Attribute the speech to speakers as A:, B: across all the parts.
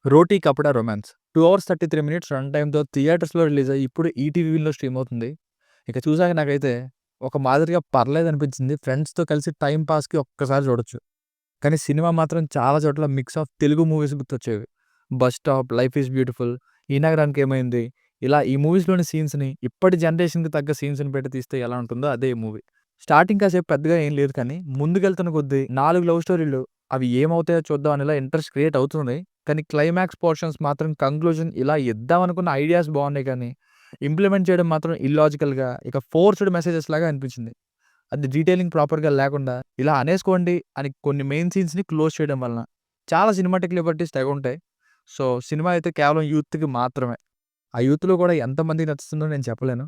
A: 'రోటీ కపడా romance' 2 hours 33 minutes run టైమ్‌తో థియేటర్స్‌లో release అయ్యి ఇప్పుడు ఈటీవీలో స్ట్రీమ్ అవుతుంది. ఇక చూసాక నాకైతే ఒక మాదిరిగా పర్లేదనిపించింది. ఫ్రెండ్స్‌తో కలిసి టైమ్ పాస్‌కి ఒక్కసారి చూడొచ్చు. కానీ సినిమా మాత్రం చాలా చోట్ల మిక్స్ ఆఫ్ తెలుగు మూవీస్ గుర్తొచ్చేవి. 'Bus stop', 'life is beautiful', 'ఈ నగరానికేమైంది' ఇలా ఈ మూవీస్‌లోని సీన్స్‌ని ఇప్పటి జనరేషన్‌కి తగ్గ సీన్స్‌ని పెట్టి తీస్తే ఎలా ఉంటుందో అదే ఈ మూవీ. స్టార్టింగ్ కాసేపు పెద్దగా ఏం లేదు కానీ ముందుకెళ్తున్న కొద్దీ 4 లవ్ స్టోరీలు అవి ఏమవుతాయో చూద్దాం అనేలా ఇంట్రెస్ట్ క్రియేట్ అవుతుంది. కానీ క్లైమాక్స్ పోర్షన్స్ మాత్రం కంక్లూజన్ ఇలా ఇద్దామనుకున్న ఐడియాస్ బాగున్నాయి కానీ ఇంప్లిమెంట్ చేయడం మాత్రం ఇల్లాజికల్‌గా ఇక ఫోర్స్‌డ్ మెసేజెస్ లాగా అనిపించింది. అది డీటెయిలింగ్ ప్రాపర్‌గా లేకుండా ఇలా అనేసుకోండి అని కొన్ని మెయిన్ సీన్స్‌ని క్లోజ్ చేయడం వలన చాలా సినిమాటిక్ లిబర్టీస్ తెగుంటాయి. సో, సినిమా అయితే కేవలం యూత్‌కి మాత్రమే. ఆ యూత్‌లో కూడా ఎంతమందికి నచ్చుతుందో నేను చెప్పలేను.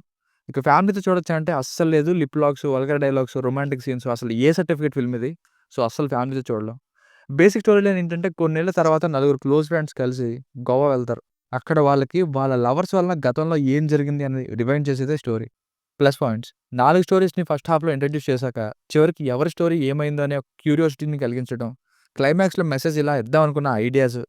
A: ఇక ఫ్యామిలీతో చూడొచ్చా అంటే అస్సలు లేదు. Lip lakhs, vulgar dialogues, romantic scenes అసలు ఏ సర్టిఫికేట్ ఫిల్మ్ ఇది. సో, అస్సలు ఫ్యామిలీతో చూడలేం. బేసిక్ స్టోరీ లైన్ ఏంటంటే కొన్నేళ్ల తర్వాత నలుగురు క్లోజ్ ఫ్రెండ్స్ కలిసి గోవా వెళ్తారు. అక్కడ వాళ్ళకి వాళ్ళ లవర్స్ వలన గతంలో ఏం జరిగింది అని రివైండ్ చేసేదే స్టోరీ. ప్లస్ పాయింట్స్ 4 స్టోరీస్‌ని ఫస్ట్ హాఫ్‌లో ఇంట్రడ్యూస్ చేశాక చివరికి ఎవరి స్టోరీ ఏమైందో అనే ఒక క్యూరియాసిటీని కలిగించడం. క్లైమాక్స్‌లో మెసేజ్ ఇలా ఇద్దాం అనుకున్న ఐడియాస్,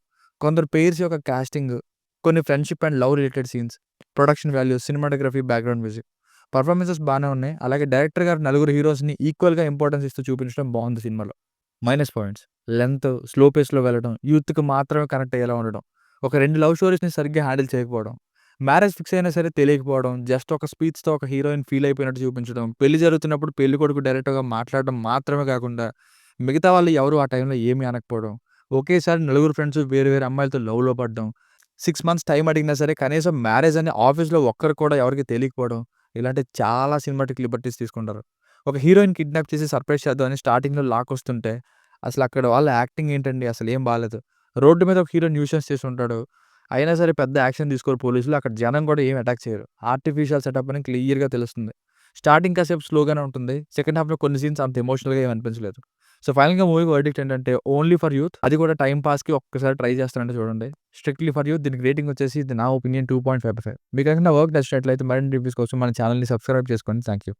A: కొందరు పెయిర్స్ యొక్క కాస్టింగ్, కొన్ని friendship and love related scenes, production values, cinematography, background music, performances బానే ఉన్నాయి. అలాగే డైరెక్టర్ గారు నలుగురు హీరోస్‌ని ఈక్వల్‌గా ఇంపార్టెన్స్ ఇస్తూ చూపించడం బావుంది సినిమాలో. మైనస్ పాయింట్స్ లెంత్, స్లో పేస్‌లో వెళ్ళడం, యూత్‌కి మాత్రమే కనెక్ట్ అయ్యేలా ఉండడం, ఒక 2 లవ్ స్టోరీస్‌ని సరిగ్గా హ్యాండిల్ చేయకపోవడం, మ్యారేజ్ ఫిక్స్ అయినా సరే తెలియకపోవడం, జస్ట్ ఒక స్పీచ్‌తో ఒక హీరోయిన్ ఫీల్ అయిపోయినట్టు చూపించడం, పెళ్లి జరుగుతున్నప్పుడు పెళ్ళికొడుకు డైరెక్ట్‌గా మాట్లాడడం మాత్రమే కాకుండా, మిగతా వాళ్ళు ఎవరు ఆ టైంలో ఏమీ అనకపోవడం, ఒకేసారి నలుగురు ఫ్రెండ్స్ వేరు వేరు అమ్మాయిలతో లవ్‌లో పడడం, 6 మంత్స్ టైం అడిగినా సరే కనీసం మ్యారేజ్ అని ఆఫీస్‌లో ఒక్కరు కూడా ఎవరికీ తెలియకపోవడం, ఇలాంటి చాలా సినిమాటిక్ లిబర్టీస్ తీసుకుంటారు. ఒక హీరోయిన్ కిడ్నాప్ చేసి సర్ప్రైజ్ చేద్దామని స్టార్టింగ్‌లో లాక్కొస్తుంటే, అసలక్కడ వాళ్ళ యాక్టింగ్ ఏంటండి అసలేం బాలేదు. రోడ్డు మీద ఒక హీరో న్యూసెన్స్ చేసుంటాడు. అయినా సరే పెద్ద యాక్షన్ తీసుకోరు పోలీసులు. అక్కడ జనం కూడా ఏమి అటాక్ చేయరు. ఆర్టిఫిషియల్ సెటప్ అని క్లియర్‌గా తెలుస్తుంది. స్టార్టింగ్ కాసేపు స్లోగానే ఉంటుంది. సెకండ్ హాఫ్‌లో కొన్ని సీన్స్ అంత ఎమోషనల్‌గా ఏమి అనిపించలేదు. సో, ఫైనల్‌గా మూవీ వర్డిక్ట్ ఏంటంటే ఓన్లీ ఫర్ యూత్. అది కూడా టైమ్ పాస్‌కి ఒక్కసారి ట్రై చేస్తారంటే చూడండి. Strictly for youth. దీనికి రేటింగ్ వచ్చేసి ఇది నా ఒపీనియన్ 2.55. మీకేమైనా వర్క్ నచ్చినట్లయితే మరిన్ని రివ్యూస్ కోసం మన ఛానెల్‌ని సబ్స్క్రైబ్ చేసుకోండి. Thank you.